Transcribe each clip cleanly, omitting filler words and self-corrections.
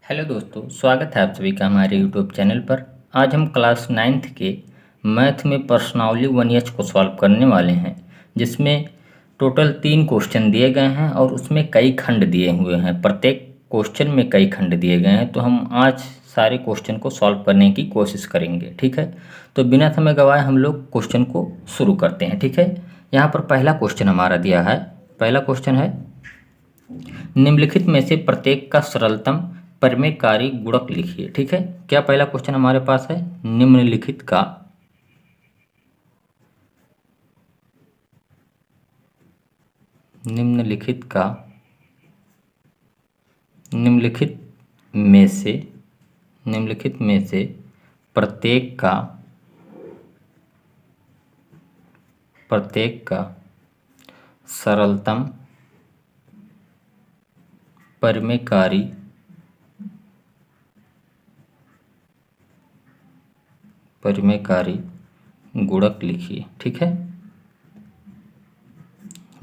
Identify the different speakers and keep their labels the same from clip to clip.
Speaker 1: Hello दोस्तों, स्वागत है आप सभी का हमारे यूट्यूब चैनल पर। आज हम क्लास 9th के मैथ में प्रश्नावली 1H को सॉल्व करने वाले हैं, जिसमें टोटल 3 क्वेश्चन दिए गए हैं और उसमें कई खंड दिए हुए हैं। प्रत्येक क्वेश्चन में कई खंड दिए गए हैं, तो हम आज सारे क्वेश्चन को सॉल्व करने की कोशिश करेंगे। ठीक है, तो बिना समय गवाए हम लोग क्वेश्चन को शुरू करते हैं। ठीक है, यहाँ पर पहला क्वेश्चन हमारा दिया है। पहला क्वेश्चन है, निम्नलिखित में से प्रत्येक का सरलतम परिमेयकारी गुणक लिखिए। ठीक है, क्या पहला क्वेश्चन हमारे पास है, निम्नलिखित का निम्नलिखित का निम्नलिखित में से प्रत्येक का सरलतम परिमेयकारी गुणक लिखिए। ठीक है,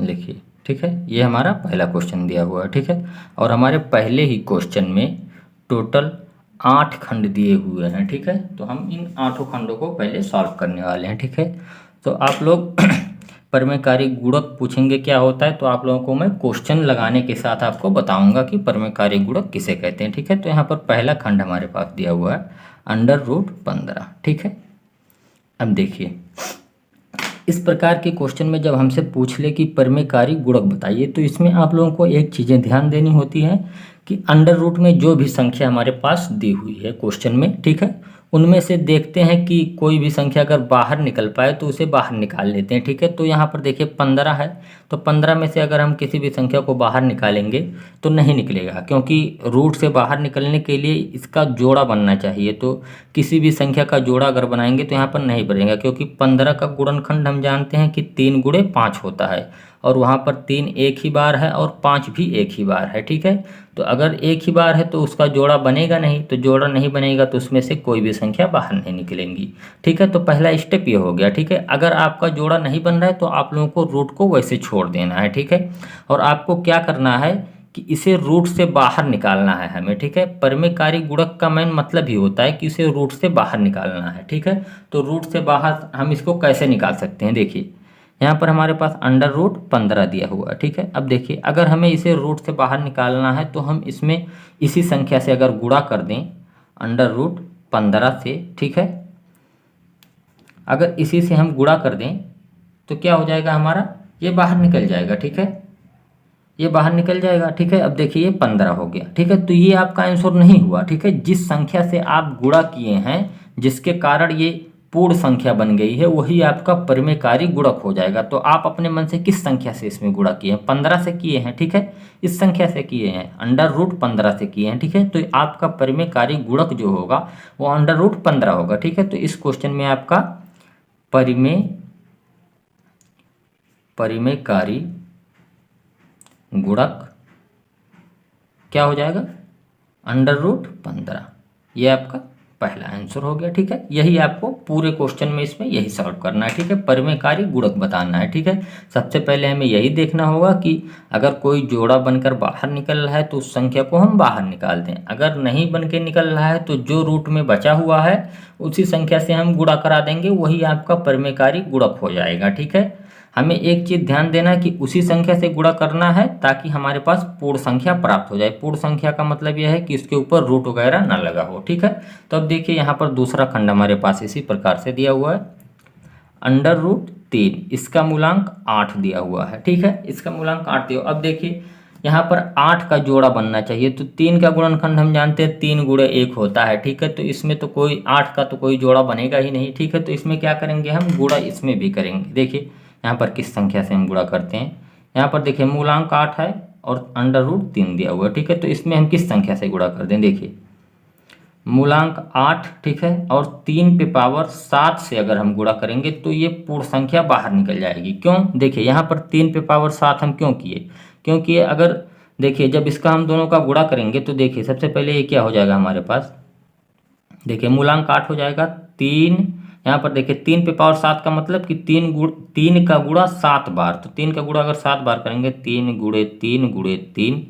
Speaker 1: लिखिए। ठीक है, ये हमारा पहला क्वेश्चन दिया हुआ है। ठीक है, और हमारे पहले ही क्वेश्चन में टोटल 8 खंड दिए हुए हैं। ठीक है, तो हम इन 8 खंडों को पहले सॉल्व करने वाले हैं। ठीक है, तो आप लोग परिमेयकारी गुणक पूछेंगे क्या होता है, तो आप लोगों को मैं क्वेश्चन लगाने के साथ आपको बताऊंगा कि परिमेयकारी गुणक किसे कहते हैं। ठीक है, तो यहाँ पर पहला खंड हमारे पास दिया हुआ है √15। ठीक है, अब देखिए, इस प्रकार के क्वेश्चन में जब हमसे पूछ ले कि परिमेयकारी गुणक बताइए, तो इसमें आप लोगों को एक चीज़ें ध्यान देनी होती है कि अंडर रूट में जो भी संख्या हमारे पास दी हुई है क्वेश्चन में, ठीक है, उनमें से देखते हैं कि कोई भी संख्या अगर बाहर निकल पाए तो उसे बाहर निकाल लेते हैं। ठीक है, तो यहाँ पर देखिए 15 है, तो 15 में से अगर हम किसी भी संख्या को बाहर निकालेंगे तो नहीं निकलेगा, क्योंकि रूट से बाहर निकलने के लिए इसका जोड़ा बनना चाहिए। तो किसी भी संख्या का जोड़ा अगर बनाएंगे तो यहाँ पर नहीं बनेगा, क्योंकि 15 का गुणनखंड हम जानते हैं कि 3 गुणे 5 होता है, और वहाँ पर 3 एक ही बार है और 5 भी एक ही बार है। ठीक है, तो अगर एक ही बार है तो उसका जोड़ा बनेगा नहीं, तो जोड़ा नहीं बनेगा तो उसमें से कोई भी संख्या बाहर नहीं निकलेंगी। ठीक है, तो पहला स्टेप ये हो गया। ठीक है, अगर आपका जोड़ा नहीं बन रहा है तो आप लोगों को रूट को वैसे छोड़ देना है। ठीक है, और आपको क्या करना है कि इसे रूट से बाहर निकालना है हमें। ठीक है, परिमेयकारी गुणक का मेन मतलब ही होता है कि इसे रूट से बाहर निकालना है। ठीक है, तो रूट से बाहर हम इसको कैसे निकाल सकते हैं, देखिए यहाँ पर हमारे पास √15 दिया हुआ है। ठीक है, अब देखिए, अगर हमें इसे रूट से बाहर निकालना है तो हम इसमें इसी संख्या से अगर गुणा कर दें √15 से, ठीक है, अगर इसी से हम गुणा कर दें तो क्या हो जाएगा हमारा, ये बाहर निकल जाएगा। ठीक है, ये बाहर निकल जाएगा। ठीक है, अब देखिए ये 15 हो गया। ठीक है, तो ये आपका आंसर नहीं हुआ। ठीक है, जिस संख्या से आप गुणा किए हैं, जिसके कारण ये पूर्ण संख्या बन गई है, वही आपका परिमेयकारी गुणक हो जाएगा। तो आप अपने मन से किस संख्या से इसमें गुणा किए हैं, 15 से किए हैं। ठीक है, इस संख्या से किए हैं, √15 से किए हैं। ठीक है, तो आपका परिमेयकारी गुणक जो होगा वो √15 होगा। ठीक है, तो इस क्वेश्चन में आपका परिमेयकारी गुणक क्या हो जाएगा, √15। ये आपका पहला आंसर हो गया। ठीक है, यही आपको पूरे क्वेश्चन में इसमें यही सॉल्व करना है। ठीक है, परिमेयकारी गुणक बताना है। ठीक है, सबसे पहले हमें यही देखना होगा कि अगर कोई जोड़ा बनकर बाहर निकल रहा है तो उस संख्या को हम बाहर निकाल दें। अगर नहीं बन के निकल रहा है तो जो रूट में बचा हुआ है उसी संख्या से हम गुणा करा देंगे, वही आपका परिमेयकारी गुणक हो जाएगा। ठीक है, हमें एक चीज़ ध्यान देना कि उसी संख्या से गुणा करना है ताकि हमारे पास पूर्ण संख्या प्राप्त हो जाए। पूर्ण संख्या का मतलब यह है कि इसके ऊपर रूट वगैरह ना लगा हो। ठीक है, तो अब देखिए यहाँ पर दूसरा खंड हमारे पास इसी प्रकार से दिया हुआ है, √3, इसका मूलांक 8 दिया हुआ है। ठीक है, इसका मूलांक 8 दिया। अब देखिए यहाँ पर 8 का जोड़ा बनना चाहिए, तो 3 का गुणनखंड हम जानते हैं 3 गुणे 1 होता है। ठीक है, तो इसमें तो कोई 8 का तो कोई जोड़ा बनेगा ही नहीं। ठीक है, तो इसमें क्या करेंगे, हम गुणा इसमें भी करेंगे। देखिए यहाँ पर किस संख्या से हम गुणा करते हैं, यहाँ पर देखिए मूलांक 8 है और √3 दिया हुआ है। ठीक है, तो इसमें हम किस संख्या से गुणा कर दें, देखिए मूलांक 8, ठीक है, और 3 पे पावर 7 से अगर हम गुणा करेंगे तो ये पूर्ण संख्या बाहर निकल जाएगी। क्यों, देखिए यहाँ पर 3 पे पावर 7 हम क्यों किए, क्योंकि अगर देखिए जब इसका हम दोनों का गुणा करेंगे तो देखिए सबसे पहले ये क्या हो जाएगा हमारे पास, देखिए मूलांक 8 हो जाएगा, 3 यहाँ पर देखिए 3 पे पावर 7 का मतलब कि 3 का गुणा 7 बार, तो 3 का गुणा अगर 7 बार करेंगे, 3 गुणे 3 गुणे 3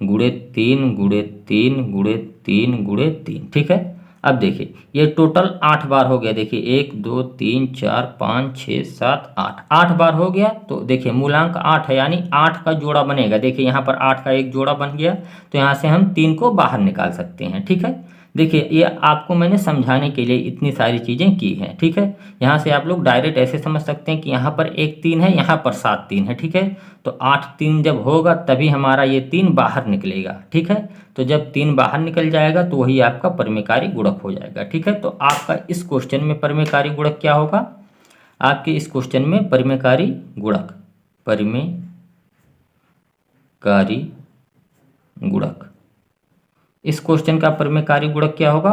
Speaker 1: गुणे 3 गुणे 3 गुणे 3 गुणे 3, ठीक है। अब देखिए ये टोटल 8 बार हो गया। देखिए 1 2 3 4 5 6 7 8, 8 बार हो गया। तो देखिए मूलांक 8 है, यानी 8 का जोड़ा बनेगा। देखिए यहाँ पर 8 का एक जोड़ा बन गया, तो यहाँ से हम 3 को बाहर निकाल सकते हैं, ठीक है। देखिए ये आपको मैंने समझाने के लिए इतनी सारी चीज़ें की हैं, ठीक है। यहाँ से आप लोग डायरेक्ट ऐसे समझ सकते हैं कि यहाँ पर एक 3 है, यहाँ पर 7 3 है, ठीक है। तो 8 3 जब होगा तभी हमारा ये 3 बाहर निकलेगा, ठीक है। तो जब 3 बाहर निकल जाएगा तो वही आपका परिमेयकारी गुणक हो जाएगा, ठीक है। तो आपका इस क्वेश्चन में परिमेयकारी गुणक क्या होगा? आपके इस क्वेश्चन में परिमेयकारी गुणक, परिमेयकारी गुणक, इस क्वेश्चन का परिमेयकारी गुणक क्या होगा?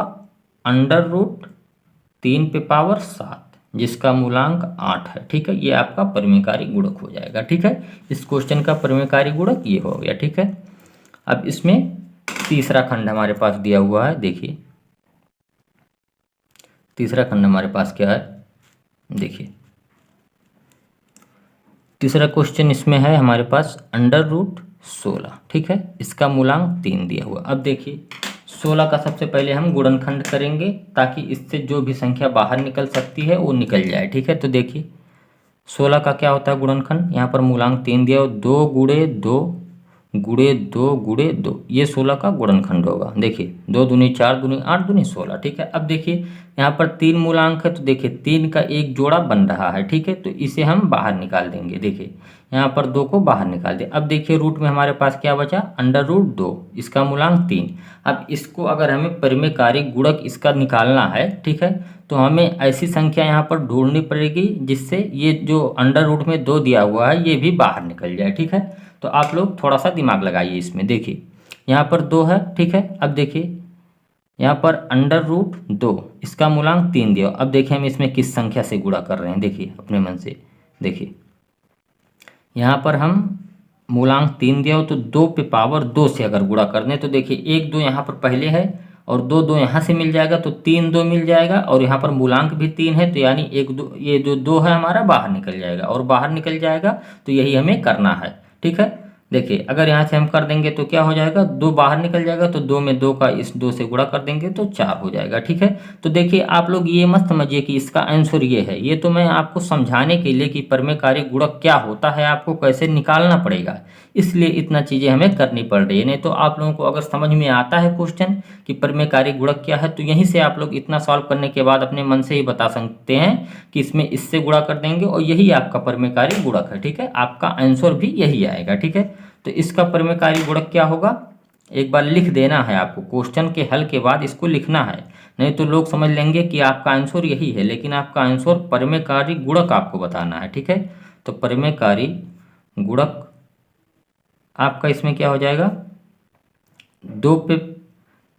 Speaker 1: √3 पे पावर 7 जिसका मूलांक 8 है, ठीक है। ये आपका परिमेयकारी गुणक हो जाएगा, ठीक है। इस क्वेश्चन का परिमेयकारी गुणक ये हो गया, ठीक है। अब इसमें तीसरा खंड हमारे पास दिया हुआ है। देखिए तीसरा खंड हमारे पास क्या है? देखिए तीसरा क्वेश्चन इसमें है हमारे पास √16, ठीक है। इसका मूलांक 3 दिया हुआ। अब देखिए 16 का सबसे पहले हम गुणनखंड करेंगे ताकि इससे जो भी संख्या बाहर निकल सकती है वो निकल जाए, ठीक है। तो देखिए 16 का क्या होता है गुणनखंड? यहाँ पर मूलांक 3 दिया हो, 2 गुणे 2 गुणे 2 गुणे 2, ये 16 का गुणनखंड होगा। देखिए 2 दूनी 4 दूनी 8 दूनी 16, ठीक है। अब देखिए यहाँ पर 3 मूलांक है, तो देखिए 3 का एक जोड़ा बन रहा है, ठीक है। तो इसे हम बाहर निकाल देंगे। देखिए यहाँ पर 2 को बाहर निकाल दें। अब देखिए रूट में हमारे पास क्या बचा? √2, इसका मूलांक 3। अब इसको अगर हमें परिमेयकारी गुणक इसका निकालना है, ठीक है, तो हमें ऐसी संख्या यहाँ पर ढूंढनी पड़ेगी जिससे ये जो अंडर रूट में 2 दिया हुआ है ये भी बाहर निकल जाए, ठीक है। तो आप लोग थोड़ा सा दिमाग लगाइए इसमें। देखिए यहाँ पर 2 है, ठीक है। अब देखिए यहाँ पर √2, इसका मूलांक 3 दिया। अब देखिए हम इसमें किस संख्या से गुणा कर रहे हैं, देखिए अपने मन से। देखिए यहाँ पर हम मूलांक 3 दिया हो तो 2 पे पावर 2 से अगर गुणा कर दें तो देखिए 1 2 यहाँ पर पहले है और 2 2 यहाँ से मिल जाएगा, तो 3 2 मिल जाएगा। और यहाँ पर मूलांक भी 3 है, तो यानी 1 2, ये जो 2 है हमारा बाहर निकल जाएगा, और बाहर निकल जाएगा तो यही हमें करना है, ठीक है। देखिए अगर यहाँ से हम कर देंगे तो क्या हो जाएगा? 2 बाहर निकल जाएगा, तो 2 में 2 का इस 2 से गुणा कर देंगे तो 4 हो जाएगा, ठीक है। तो देखिए आप लोग ये मत समझिए कि इसका आंसर ये है, ये तो मैं आपको समझाने के लिए कि परिमेयकारी गुणक क्या होता है, आपको कैसे निकालना पड़ेगा, इसलिए इतना चीज़ें हमें करनी पड़ रही है। नहीं तो आप लोगों को अगर समझ में आता है क्वेश्चन कि परिमेयकारी गुणक क्या है, तो यहीं से आप लोग इतना सॉल्व करने के बाद अपने मन से ही बता सकते हैं कि इसमें इससे गुणा कर देंगे और यही आपका परिमेयकारी गुणक है, ठीक है। आपका आंसर भी यही आएगा, ठीक है। तो इसका परिमेयकारी गुणक क्या होगा? एक बार लिख देना है आपको, क्वेश्चन के हल के बाद इसको लिखना है, नहीं तो लोग समझ लेंगे कि आपका आंसर यही है, लेकिन आपका आंसर परिमेयकारी गुणक आपको बताना है, ठीक है। तो परिमेयकारी गुणक आपका इसमें क्या हो जाएगा? 2 पे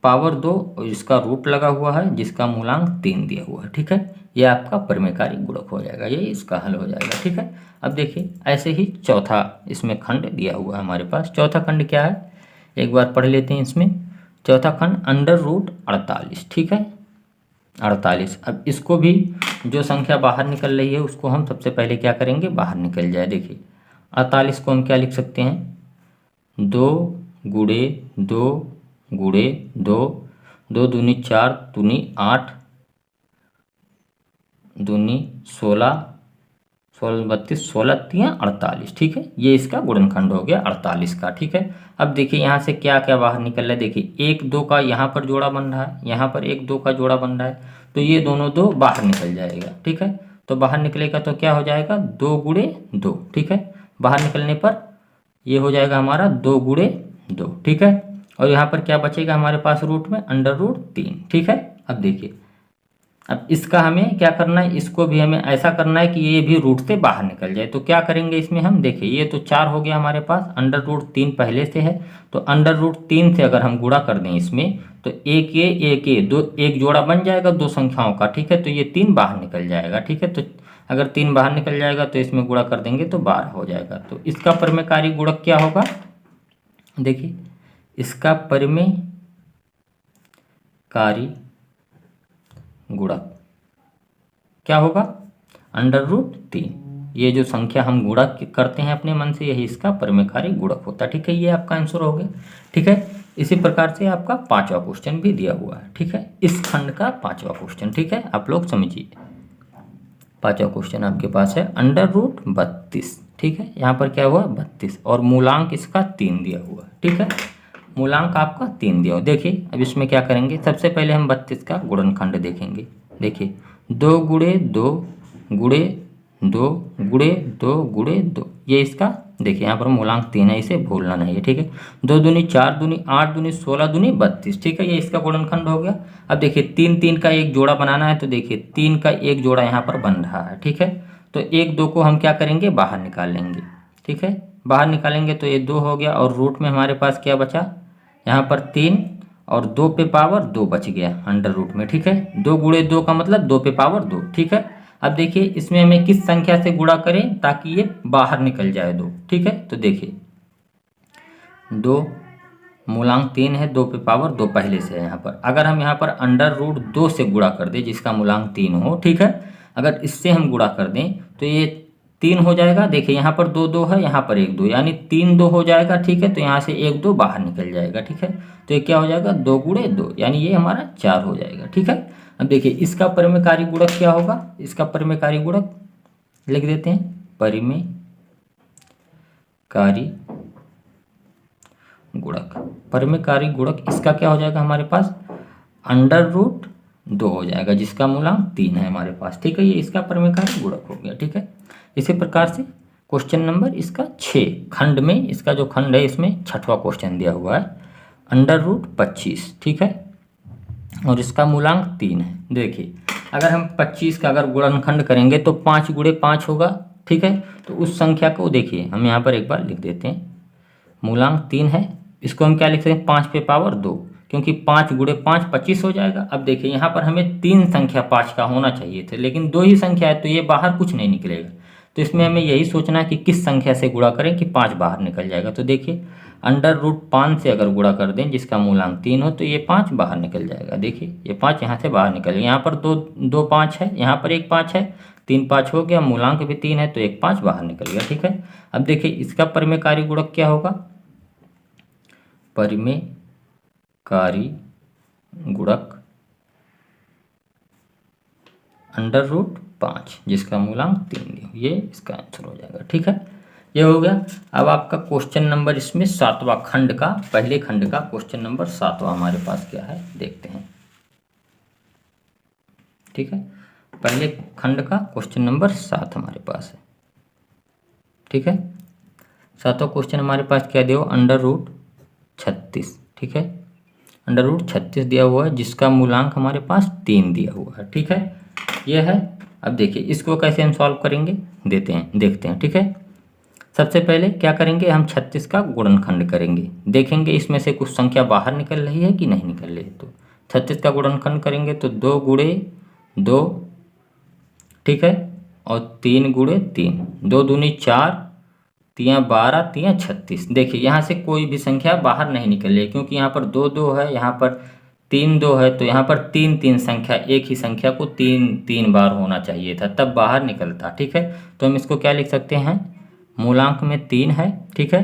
Speaker 1: पावर 2 और इसका रूट लगा हुआ है जिसका मूलांक 3 दिया हुआ है, ठीक है। ये आपका परिमेयकारी गुणक हो जाएगा, ये इसका हल हो जाएगा, ठीक है। अब देखिए ऐसे ही चौथा इसमें खंड दिया हुआ है हमारे पास। चौथा खंड क्या है एक बार पढ़ लेते हैं इसमें। चौथा खंड √48, ठीक है, 48। अब इसको भी जो संख्या बाहर निकल रही है उसको हम सबसे पहले क्या करेंगे? बाहर निकल जाए। देखिए 48 को हम क्या लिख सकते हैं? 2 गुणे 2 गुणे 2, 2 दूनी 4 दूनी 8 दूनी 16, 16 32, 16 3 48, ठीक है। ये इसका गुणनखंड हो गया 48 का, ठीक है। अब देखिए यहाँ से क्या क्या बाहर निकल रहा है? देखिए 1 2 का यहाँ पर जोड़ा बन रहा है, यहाँ पर 1 2 का जोड़ा बन रहा है, तो ये दोनों 2 बाहर निकल जाएगा, ठीक है। तो बाहर निकलेगा तो क्या हो जाएगा? 2 गुणे 2, ठीक है। बाहर निकलने पर ये हो जाएगा हमारा 2 गुणे 2, ठीक है। और यहाँ पर क्या बचेगा हमारे पास रूट में? √3, ठीक है। अब देखिए अब इसका हमें क्या करना है? इसको भी हमें ऐसा करना है कि ये भी रूट से बाहर निकल जाए। तो क्या करेंगे इसमें हम? देखिए ये तो 4 हो गया हमारे पास, √3 पहले से है, तो √3 से अगर हम गुणा कर दें इसमें तो एक ये दो, एक जोड़ा बन जाएगा 2 संख्याओं का, ठीक है। तो ये 3 बाहर निकल जाएगा, ठीक है। तो अगर 3 बाहर निकल जाएगा तो इसमें गुणा कर देंगे तो 12 हो जाएगा। तो इसका परिमेयकारी गुणक क्या होगा? देखिए इसका परिमेयकारी गुणक क्या होगा? √3, ये जो संख्या हम गुणा करते हैं अपने मन से, यही इसका परिमेयकारी गुणक होता है। ठीक है, ये आपका आंसर हो गया। ठीक है, इसी प्रकार से आपका 5वां क्वेश्चन भी दिया हुआ है। ठीक है, इस खंड का 5वां क्वेश्चन। ठीक है, आप लोग समझिए। 5वां क्वेश्चन आपके पास है √32। ठीक है, यहाँ पर क्या हुआ 32 और मूलांक इसका 3 दिया हुआ है। ठीक है, मूलांक आपका 3 दिया हुआ। देखिए अब इसमें क्या करेंगे, सबसे पहले हम 32 का गुणनखंड देखेंगे। देखिए 2 गुणे 2 गुणे 2 गुणे 2 गुणे 2, ये इसका देखिए यहाँ पर मूलांक 3 है, इसे भूलना नहीं है। ठीक है, 2 दूनी 4 दूनी 8 दूनी 16 दूनी 32। ठीक है, ये इसका गुणनखंड हो गया। अब देखिए 3 3 का एक जोड़ा बनाना है, तो देखिए 3 का एक जोड़ा यहाँ पर बन रहा है। ठीक है, तो 1 2 को हम क्या करेंगे, बाहर निकाल लेंगे। ठीक है, बाहर निकालेंगे तो ये 2 हो गया, और रूट में हमारे पास क्या बचा, यहाँ पर 3 और 2 पे पावर 2 बच गया अंडर रूट में। ठीक है, 2 गुणे 2 का मतलब 2 पे पावर 2। ठीक है, अब देखिए इसमें हमें किस संख्या से गुणा करें ताकि ये बाहर निकल जाए 2। ठीक है, तो देखिए 2 मूलांक 3 है, 2 पे पावर 2 पहले से है यहाँ पर। अगर हम यहाँ पर अंडर रूट 2 से गुणा कर दें जिसका मूलांक 3 हो, ठीक है, अगर इससे हम गुणा कर दें तो ये 3 हो जाएगा। देखिए यहाँ पर 2 2 है, यहाँ पर 1 2, यानी 3 2 हो जाएगा। ठीक है, तो यहाँ से 1 2 बाहर निकल जाएगा। ठीक है, तो ये क्या हो जाएगा, 2 गुणे 2, यानी ये हमारा 4 हो जाएगा। ठीक है, अब देखिए इसका परिमेयकारी गुणक क्या होगा, इसका परिमेयकारी गुणक लिख देते हैं, परिमेयकारी गुणक। परिमेयकारी गुणक इसका क्या हो जाएगा हमारे पास, अंडर रूट 2 हो जाएगा जिसका मूलांक 3 है हमारे पास। ठीक है, ये इसका परिमेयकारी गुणक हो गया। ठीक है, इसी प्रकार से क्वेश्चन नंबर इसका 6 खंड में, इसका जो खंड है इसमें 6वां क्वेश्चन दिया हुआ है अंडर रूट 25। ठीक है, और इसका मूलांक 3 है। देखिए अगर हम 25 का अगर गुणनखंड करेंगे तो 5 गुणे 5 होगा। ठीक है, तो उस संख्या को देखिए हम यहाँ पर एक बार लिख देते हैं, मूलांक 3 है, इसको हम क्या लिख सकते हैं, 5 पे पावर 2, क्योंकि 5 गुणे 5 25 हो जाएगा। अब देखिए यहाँ पर हमें 3 संख्या 5 का होना चाहिए थे, लेकिन 2 ही संख्या है तो ये बाहर कुछ नहीं निकलेगा। तो इसमें हमें यही सोचना है कि किस संख्या से गुणा करें कि 5 बाहर निकल जाएगा। तो देखिए अंडर रूट 5 से अगर गुणा कर दें जिसका मूलांक 3 हो तो ये 5 बाहर निकल जाएगा। देखिए ये 5 यहाँ से बाहर निकल गया, यहाँ पर 2 5 है, यहाँ पर 1 5 है, 3 5 हो गया, मूलांक भी 3 है तो 1 5 बाहर निकल गया। ठीक है, अब देखिए इसका परिमेयकारी गुणक क्या होगा, परिमेयकारी गुणक अंडर रूट 5 जिसका मूलांक 3, ये इसका आंसर हो जाएगा। ठीक है, ये हो गया। अब आपका क्वेश्चन नंबर इसमें 7वां खंड का, पहले खंड का क्वेश्चन नंबर 7वां हमारे पास क्या है देखते हैं। ठीक है, पहले खंड का क्वेश्चन नंबर 7 हमारे पास है। ठीक है, 7वां क्वेश्चन हमारे पास क्या दिया, अंडर रूट 36। ठीक है, अंडर रूट 36 दिया हुआ है जिसका मूलांक हमारे पास 3 दिया हुआ है। ठीक है, यह है। अब देखिए इसको कैसे हम सॉल्व करेंगे देखते हैं। ठीक है, सबसे पहले क्या करेंगे, हम 36 का गुणनखंड करेंगे, देखेंगे इसमें से कुछ संख्या बाहर निकल रही है कि नहीं निकल रही है। तो 36 का गुणनखंड करेंगे तो 2 गुणे 2, ठीक है, और 3 गुणे 3, 2 दूनी 4, 3 12, 3 36। देखिए यहाँ से कोई भी संख्या बाहर नहीं निकल रही है, क्योंकि यहाँ पर 2 2 है, यहाँ पर 3 2 है, तो यहाँ पर 3 3 संख्या, एक ही संख्या को 3 3 बार होना चाहिए था तब बाहर निकलता। ठीक है, तो हम इसको क्या लिख सकते हैं, मूलांक में 3 है। ठीक है,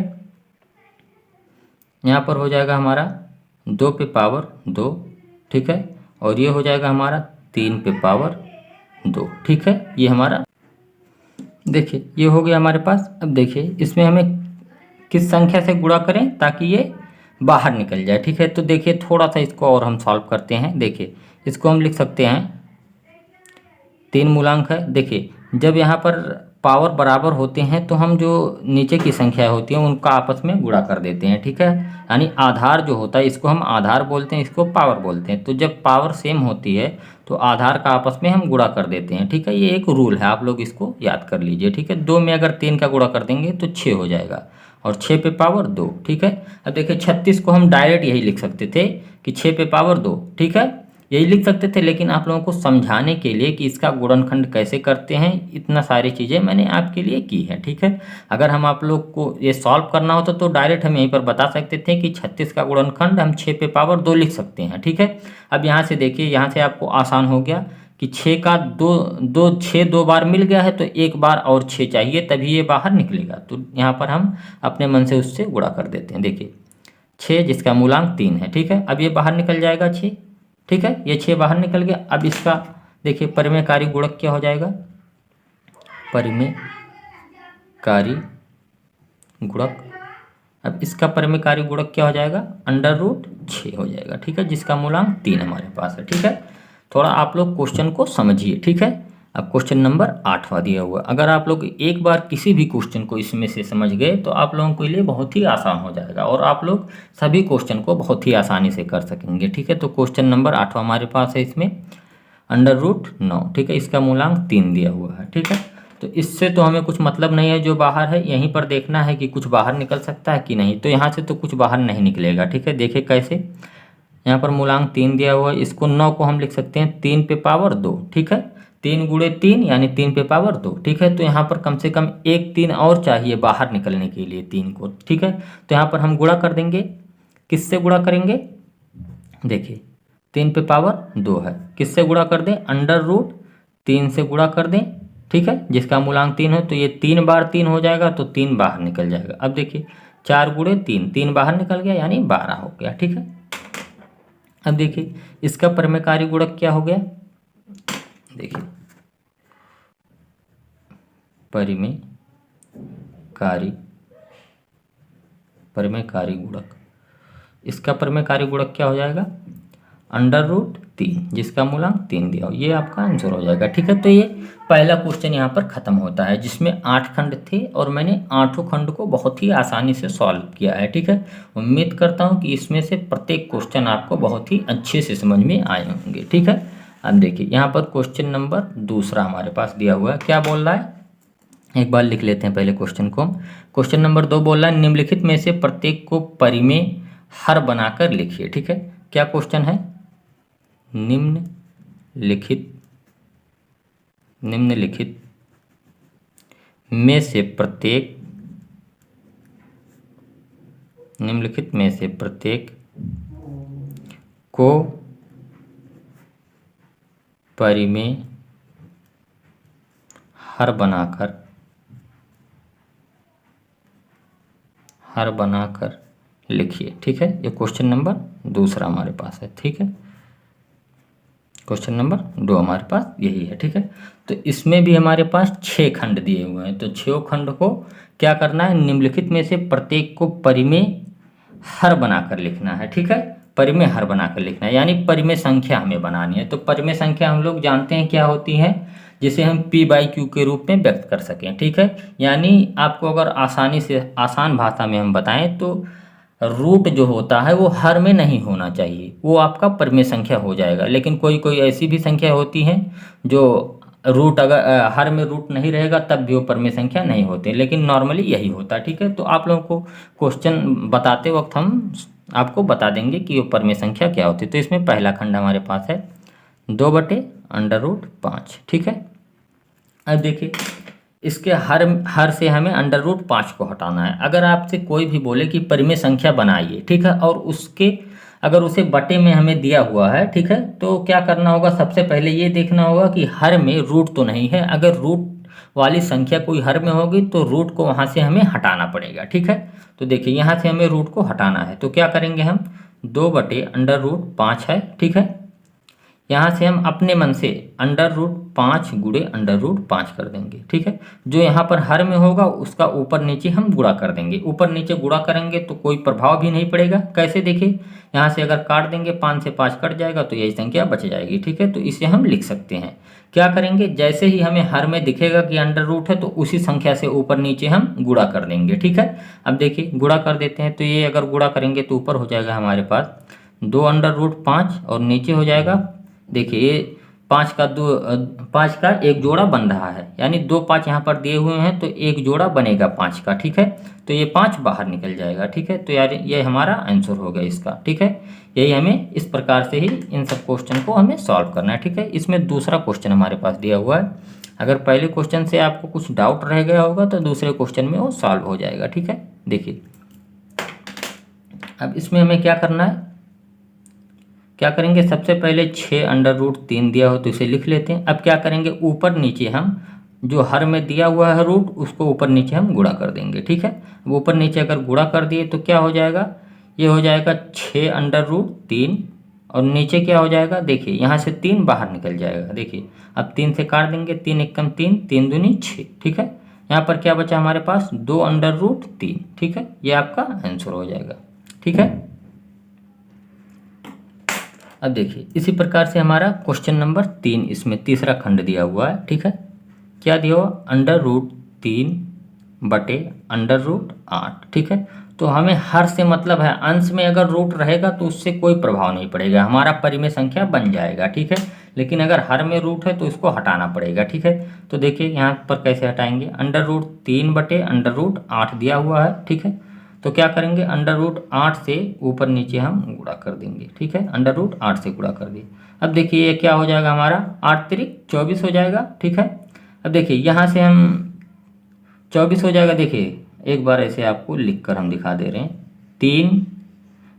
Speaker 1: यहाँ पर हो जाएगा हमारा 2 पे पावर 2। ठीक है, और ये हो जाएगा हमारा 3 पे पावर 2। ठीक है, ये हमारा देखिए ये हो गया हमारे पास। अब देखिए इसमें हमें किस संख्या से गुणा करें ताकि ये बाहर निकल जाए। ठीक है, तो देखिए थोड़ा सा इसको और हम सॉल्व करते हैं। देखिए इसको हम लिख सकते हैं, 3 मूलांक है। देखिए जब यहाँ पर पावर बराबर होते हैं तो हम जो नीचे की संख्या होती हैं उनका आपस में गुणा कर देते हैं। ठीक है, यानी आधार जो होता है इसको हम आधार बोलते हैं, इसको पावर बोलते हैं। तो जब पावर सेम होती है तो आधार का आपस में हम गुणा कर देते हैं। ठीक है, ये एक रूल है, आप लोग इसको याद कर लीजिए। ठीक है, 2 में अगर 3 का गुणा कर देंगे तो 6 हो जाएगा, और 6 पे पावर 2। ठीक है, अब देखिए 36 को हम डायरेक्ट यही लिख सकते थे कि 6 पे पावर 2। ठीक है, यही लिख सकते थे, लेकिन आप लोगों को समझाने के लिए कि इसका गुणनखंड कैसे करते हैं, इतना सारी चीज़ें मैंने आपके लिए की है। ठीक है, अगर हम आप लोग को ये सॉल्व करना होता तो डायरेक्ट हम यहीं पर बता सकते थे कि 36 का गुणनखंड हम 6 पे पावर 2 लिख सकते हैं। ठीक है, अब यहाँ से देखिए, यहाँ से आपको आसान हो गया कि 6 का दो बार मिल गया है तो एक बार और 6 चाहिए तभी ये बाहर निकलेगा। तो यहाँ पर हम अपने मन से उससे गुणा कर देते हैं। देखिए 6 जिसका मूलांक 3 है, ठीक है। अब ये बाहर निकल जाएगा 6, ठीक है, ये 6 बाहर निकल गया। अब इसका देखिए परिमेयकारी गुणक क्या हो जाएगा, परिमेयकारी गुणक, अब इसका परिमेयकारी गुणक क्या हो जाएगा, √6 हो जाएगा, ठीक है, जिसका मूलांक 3 हमारे पास है, ठीक है। थोड़ा आप लोग क्वेश्चन को समझिए, ठीक है। अब क्वेश्चन नंबर 8वां दिया हुआ, अगर आप लोग एक बार किसी भी क्वेश्चन को इसमें से समझ गए तो आप लोगों के लिए बहुत ही आसान हो जाएगा और आप लोग सभी क्वेश्चन को बहुत ही आसानी से कर सकेंगे, ठीक है। तो क्वेश्चन नंबर 8वां हमारे पास है, इसमें √9, ठीक है, इसका मूलांक 3 दिया हुआ है, ठीक है। तो इससे तो हमें कुछ मतलब नहीं है, जो बाहर है यहीं पर देखना है कि कुछ बाहर निकल सकता है कि नहीं। तो यहाँ से तो कुछ बाहर नहीं निकलेगा, ठीक है। देखिए कैसे, यहाँ पर मूलांक 3 दिया हुआ है, इसको 9 को हम लिख सकते हैं 3 पे पावर 2, ठीक है, 3 गुणे 3 यानी 3 पे पावर 2, ठीक है। तो यहाँ पर कम से कम एक 3 और चाहिए बाहर निकलने के लिए 3 को, ठीक है। तो यहाँ पर हम गुणा कर देंगे, किससे गुणा करेंगे, देखिए 3 पे पावर 2 है, किससे गुणा कर दें, √3 से गुणा कर दें, ठीक है, जिसका मूलांक 3 है। तो ये 3 बार 3 हो जाएगा तो 3 बाहर निकल जाएगा। अब देखिए 4 गुणे 3, 3 बाहर निकल गया यानी 12 हो गया, ठीक है। अब देखिए इसका परिमेयकारी गुणक क्या हो गया, देखिए परिमेयकारी गुणक, इसका परिमेयकारी गुणक क्या हो जाएगा, √3, जिसका मूलांक 3 दिया हो, ये आपका आंसर हो जाएगा, ठीक है। तो ये पहला क्वेश्चन यहाँ पर खत्म होता है, जिसमें 8 खंड थे और मैंने 8 खंड को बहुत ही आसानी से सॉल्व किया है, ठीक है। उम्मीद करता हूँ कि इसमें से प्रत्येक क्वेश्चन आपको बहुत ही अच्छे से समझ में आए होंगे, ठीक है। अब देखिए यहाँ पर क्वेश्चन नंबर 2 हमारे पास दिया हुआ है, क्या बोल रहा है, एक बार लिख लेते हैं पहले क्वेश्चन को। क्वेश्चन नंबर 2 बोल रहा है निम्नलिखित में से प्रत्येक को परिमेय हर बनाकर लिखिए, ठीक है। क्या क्वेश्चन है, निम्नलिखित में से प्रत्येक को परिमेय हर बनाकर लिखिए, ठीक है। ये क्वेश्चन नंबर 2 हमारे पास है, ठीक है। क्वेश्चन नंबर 2 हमारे पास यही है, ठीक है। तो इसमें भी हमारे पास 6 खंड दिए हुए हैं, तो 6 खंड को क्या करना है, निम्नलिखित में से प्रत्येक को परिमेय हर बनाकर लिखना है, ठीक है। परिमेय हर बनाकर लिखना है यानी परिमेय संख्या हमें बनानी है। तो परिमेय संख्या हम लोग जानते हैं क्या होती है, जिसे हम p/q के रूप में व्यक्त कर सकें, ठीक है। यानी आपको अगर आसान भाषा में हम बताएं तो रूट जो होता है वो हर में नहीं होना चाहिए, वो आपका परिमेय संख्या हो जाएगा। लेकिन कोई कोई ऐसी भी संख्या होती हैं जो रूट अगर हर में रूट नहीं रहेगा तब भी वो परिमेय संख्या नहीं होते, लेकिन नॉर्मली यही होता है, ठीक है। तो आप लोगों को क्वेश्चन बताते वक्त हम आपको बता देंगे कि वो परिमेय संख्या क्या होती है। तो इसमें पहला खंड हमारे पास है 2/√5, ठीक है। अब देखिए इसके हर से हमें √5 को हटाना है। अगर आपसे कोई भी बोले कि परिमेय संख्या बनाइए, ठीक है, और अगर उसे बटे में हमें दिया हुआ है, ठीक है, तो क्या करना होगा, सबसे पहले ये देखना होगा कि हर में रूट तो नहीं है। अगर रूट वाली संख्या कोई हर में होगी तो रूट को वहाँ से हमें हटाना पड़ेगा, ठीक है। तो देखिए यहाँ से हमें रूट को हटाना है, तो क्या करेंगे हम, 2/√5 है, ठीक है। यहाँ से हम अपने मन से √5 गुणे √5 कर देंगे, ठीक है। जो यहाँ पर हर में होगा उसका ऊपर नीचे हम गुणा कर देंगे। ऊपर नीचे गुणा करेंगे तो कोई प्रभाव भी नहीं पड़ेगा। कैसे, देखिए यहाँ से अगर काट देंगे 5 से 5 कट जाएगा तो यही संख्या बच जाएगी, ठीक है। तो इसे हम लिख सकते हैं। क्या करेंगे, जैसे ही हमें हर में दिखेगा कि √, है तो उसी संख्या से ऊपर नीचे हम गुणा कर देंगे, ठीक है। अब देखिए गुणा कर देते हैं, तो ये अगर गुणा करेंगे तो ऊपर हो जाएगा हमारे पास 2/5 और नीचे हो जाएगा, देखिए ये 5 का एक जोड़ा बन रहा है, यानी 2 5 यहाँ पर दिए हुए हैं तो एक जोड़ा बनेगा 5 का, ठीक है। तो ये 5 बाहर निकल जाएगा, ठीक है। तो यार ये हमारा आंसर होगा इसका, ठीक है। यही हमें इस प्रकार से ही इन सब क्वेश्चन को हमें सॉल्व करना है, ठीक है। इसमें दूसरा क्वेश्चन हमारे पास दिया हुआ है। अगर पहले क्वेश्चन से आपको कुछ डाउट रह गया होगा तो दूसरे क्वेश्चन में वो सॉल्व हो जाएगा, ठीक है। देखिए अब इसमें हमें क्या करना है, क्या करेंगे, सबसे पहले 6√3 दिया हो तो इसे लिख लेते हैं। अब क्या करेंगे, ऊपर नीचे हम जो हर में दिया हुआ है रूट उसको ऊपर नीचे हम गुणा कर देंगे, ठीक है। अब ऊपर नीचे अगर गुणा कर दिए तो क्या हो जाएगा, ये हो जाएगा 6√3 और नीचे क्या हो जाएगा, देखिए यहाँ से 3 बाहर निकल जाएगा। देखिए अब 3 से काट देंगे, 3 एकम 3, 3 दूनी 6, ठीक है। यहाँ पर क्या बचा हमारे पास, 2√3, ठीक है। ये आपका आंसर हो जाएगा, ठीक है। अब देखिए इसी प्रकार से हमारा क्वेश्चन नंबर 3, इसमें तीसरा खंड दिया हुआ है, ठीक है। क्या दिया हुआ, √3 बटे √8, ठीक है। तो हमें हर से मतलब है, अंश में अगर रूट रहेगा तो उससे कोई प्रभाव नहीं पड़ेगा, हमारा परिमेय संख्या बन जाएगा, ठीक है। लेकिन अगर हर में रूट है तो इसको हटाना पड़ेगा, ठीक है। तो देखिए यहाँ पर कैसे हटाएंगे, √3 बटे √8 दिया हुआ है, ठीक है। तो क्या करेंगे, √8 से ऊपर नीचे हम गुणा कर देंगे, ठीक है। √8 से गुणा कर दिए। अब देखिए ये क्या हो जाएगा हमारा, 8 तिरिक 24 हो जाएगा, ठीक है। अब देखिए यहाँ से हम 24 हो जाएगा। देखिए एक बार ऐसे आपको लिख कर हम दिखा दे रहे हैं, 3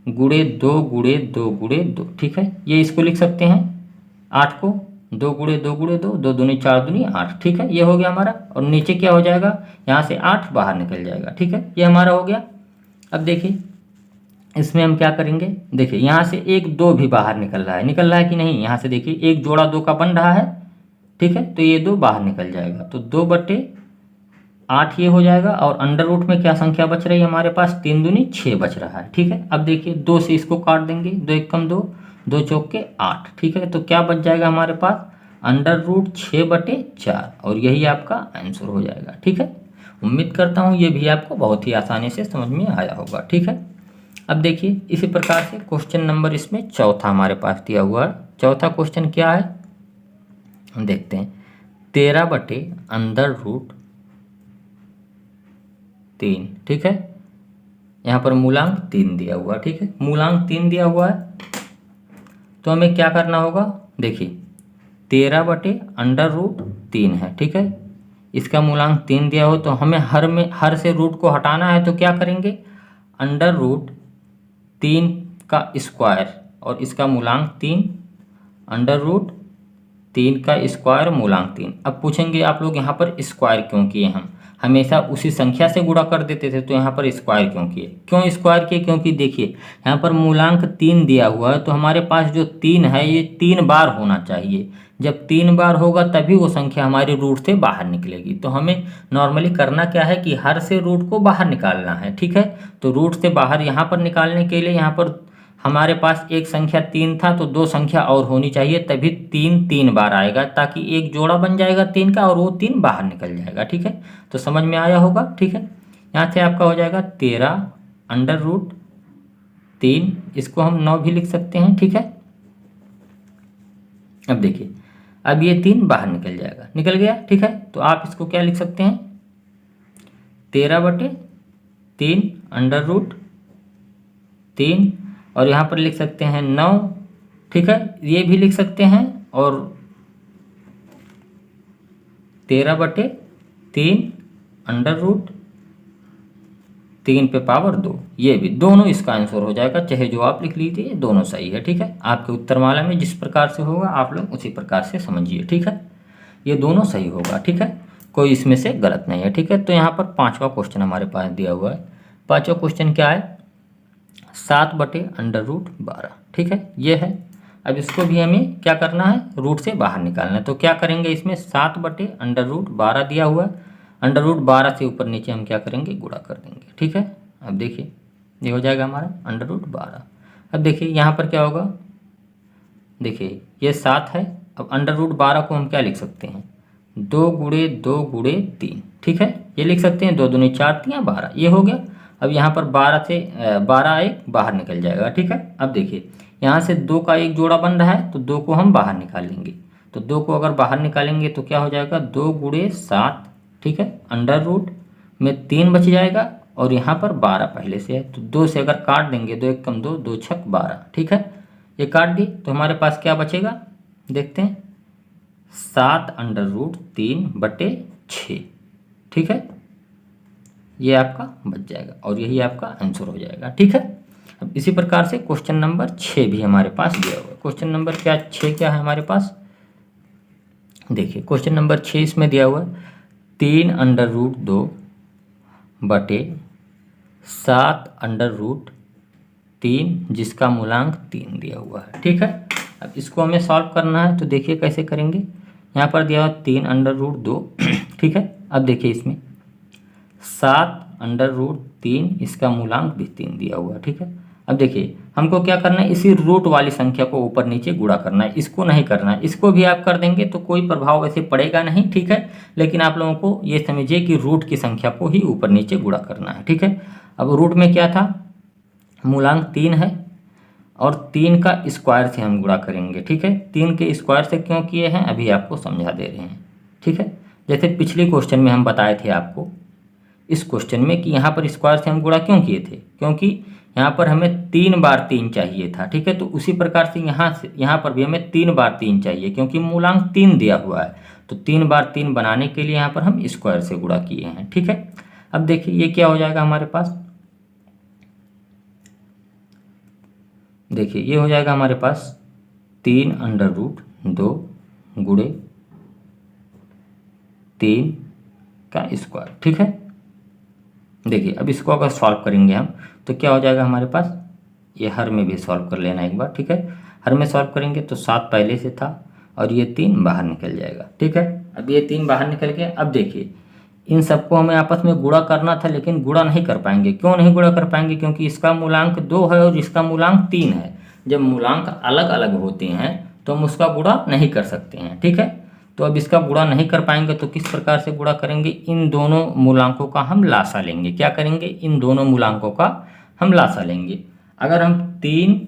Speaker 1: गुणे 2 गुणे 2 गुणे 2, ठीक है। ये इसको लिख सकते हैं 8 को, 2 गुणे 2 गुणे 2, 2 दूनी 4 दूनी 8, ठीक है। ये हो गया हमारा। और नीचे क्या हो जाएगा, यहाँ से 8 बाहर निकल जाएगा, ठीक है। ये हमारा हो गया। अब देखिए इसमें हम क्या करेंगे, देखिए यहाँ से 1 2 भी बाहर निकल रहा है कि नहीं, यहाँ से देखिए एक जोड़ा 2 का बन रहा है, ठीक है। तो ये 2 बाहर निकल जाएगा, तो 2/8 ये हो जाएगा। और अंडर रूट में क्या संख्या बच रही है हमारे पास, 3 दूनी 6 बच रहा है, ठीक है। अब देखिए 2 से इसको काट देंगे, 2 एकम 2, 2 चौक के 8, ठीक है। तो क्या बच जाएगा हमारे पास, √6/4, और यही आपका आंसर हो जाएगा, ठीक है। उम्मीद करता हूँ ये भी आपको बहुत ही आसानी से समझ में आया होगा, ठीक है। अब देखिए इसी प्रकार से क्वेश्चन नंबर इसमें चौथा हमारे पास दिया हुआ है। चौथा क्वेश्चन क्या है, हम देखते हैं, 13/√3, ठीक है। यहाँ पर मूलांक 3 दिया हुआ, ठीक है। मूलांक 3 दिया हुआ है तो हमें क्या करना होगा, देखिए 13/√3 है, ठीक है। इसका मूलांक 3 दिया हो तो हमें हर से रूट को हटाना है, तो क्या करेंगे, √3 का स्क्वायर और इसका मूलांक 3, √3 का स्क्वायर मूलांक 3। अब पूछेंगे आप लोग यहाँ पर स्क्वायर क्यों किए, हम हमेशा उसी संख्या से गुणा कर देते थे, तो यहाँ पर स्क्वायर क्यों किए, क्यों स्क्वायर किए, क्योंकि देखिए यहाँ पर मूलांक 3 दिया हुआ है तो हमारे पास जो 3 है ये 3 बार होना चाहिए। जब 3 बार होगा तभी वो संख्या हमारे रूट से बाहर निकलेगी। तो हमें नॉर्मली करना क्या है कि हर से रूट को बाहर निकालना है, ठीक है। तो रूट से बाहर यहाँ पर निकालने के लिए यहाँ पर हमारे पास एक संख्या 3 था तो 2 संख्या और होनी चाहिए, तभी 3 बार आएगा, ताकि एक जोड़ा बन जाएगा 3 का और वो 3 बाहर निकल जाएगा, ठीक है। तो समझ में आया होगा, ठीक है। यहाँ से आपका हो जाएगा 13/√3, इसको हम 9 भी लिख सकते हैं, ठीक है। अब देखिए अब ये 3 बाहर निकल जाएगा, निकल गया, ठीक है। तो आप इसको क्या लिख सकते हैं, 13/3 और यहाँ पर लिख सकते हैं 9, ठीक है। ये भी लिख सकते हैं और 13/3 पे पावर 2, ये भी दोनों इसका आंसर हो जाएगा। चाहे जो आप लिख लीजिए, दोनों सही है, ठीक है। आपके उत्तरमाला में जिस प्रकार से होगा आप लोग उसी प्रकार से समझिए, ठीक है। ये दोनों सही होगा, ठीक है, कोई इसमें से गलत नहीं है, ठीक है। तो यहाँ पर 5वां क्वेश्चन हमारे पास दिया हुआ है। 5वां क्वेश्चन क्या है, 7/√12, ठीक है, ये है। अब इसको भी हमें क्या करना है, रूट से बाहर निकालना है। तो क्या करेंगे, इसमें 7/√12 दिया हुआ है, √12 से ऊपर नीचे हम क्या करेंगे, गुणा कर देंगे, ठीक है। अब देखिए ये हो जाएगा हमारा √12। अब देखिए यहाँ पर क्या होगा, देखिए ये 7 है, अब √12 को हम क्या लिख सकते हैं, 2 गुणे 2 गुणे 3, ठीक है। ये लिख सकते हैं, 2 दूनी 4 3 12, ये हो गया। अब यहाँ पर 12 से 12 एक बाहर निकल जाएगा, ठीक है। अब देखिए यहाँ से 2 का एक जोड़ा बन रहा है तो 2 को हम बाहर निकाल लेंगे। तो 2 को अगर बाहर निकालेंगे तो क्या हो जाएगा, 2 गुणे 7, ठीक है। अंडर रूट में 3 बच जाएगा और यहाँ पर 12 पहले से है, तो 2 से अगर काट देंगे, 2 एकम 2, 2 छक 12, ठीक है। ये काट दी तो हमारे पास क्या बचेगा, देखते हैं, 7/3/6, ठीक है। ये आपका बच जाएगा और यही आपका आंसर हो जाएगा, ठीक है। अब इसी प्रकार से क्वेश्चन नंबर 6 भी हमारे पास दिया हुआ है। क्वेश्चन नंबर क्या 6 क्या है हमारे पास, देखिए क्वेश्चन नंबर 6 इसमें दिया हुआ है 3√2 बटे 7√3 जिसका मूलांक 3 दिया हुआ है। ठीक है, अब इसको हमें सॉल्व करना है, तो देखिए कैसे करेंगे। यहाँ पर दिया हुआ 3√2 ठीक है, अब देखिए इसमें 7√3 इसका मूलांक भी 3 दिया हुआ है। ठीक है, अब देखिए हमको क्या करना है, इसी रूट वाली संख्या को ऊपर नीचे गुणा करना है, इसको नहीं करना है। इसको भी आप कर देंगे तो कोई प्रभाव वैसे पड़ेगा नहीं। ठीक है, लेकिन आप लोगों को ये समझिए कि रूट की संख्या को ही ऊपर नीचे गुणा करना है। ठीक है, अब रूट में क्या था, मूलांक 3 है और 3 का स्क्वायर से हम गुणा करेंगे। ठीक है, 3 के स्क्वायर से क्यों किए हैं अभी आपको समझा दे रहे हैं। ठीक है, जैसे पिछले क्वेश्चन में हम बताए थे आपको इस क्वेश्चन में कि यहाँ पर स्क्वायर से हम गुणा क्यों किए थे, क्योंकि यहाँ पर हमें 3 बार 3 चाहिए था। ठीक है, तो उसी प्रकार से यहाँ पर भी हमें 3 बार 3 चाहिए, क्योंकि मूलांक 3 दिया हुआ है, तो 3 बार 3 बनाने के लिए यहाँ पर हम स्क्वायर से गुणा किए हैं। ठीक है, अब देखिए ये क्या हो जाएगा हमारे पास, देखिए ये हो जाएगा हमारे पास 3√2 गुणे 3 का स्क्वायर। ठीक है, देखिए अब इसको अगर सॉल्व करेंगे हम तो क्या हो जाएगा हमारे पास, ये हर में भी सॉल्व कर लेना एक बार। ठीक है, हर में सॉल्व करेंगे तो 7 पहले से था और ये 3 बाहर निकल जाएगा। ठीक है, अब ये 3 बाहर निकल गया। अब देखिए इन सबको हमें आपस में गुणा करना था, लेकिन गुणा नहीं कर पाएंगे। क्यों नहीं गुणा कर पाएंगे, क्योंकि इसका मूलांक 2 है और इसका मूलांक 3 है। जब मूलांक अलग अलग होते हैं तो हम उसका गुणा नहीं कर सकते हैं। ठीक है, तो अब इसका गुणा नहीं कर पाएंगे तो किस प्रकार से गुणा करेंगे, इन दोनों मूलांकों का हम लासा लेंगे। क्या करेंगे, इन दोनों मूलांकों का हम लासा लेंगे। अगर हम 3,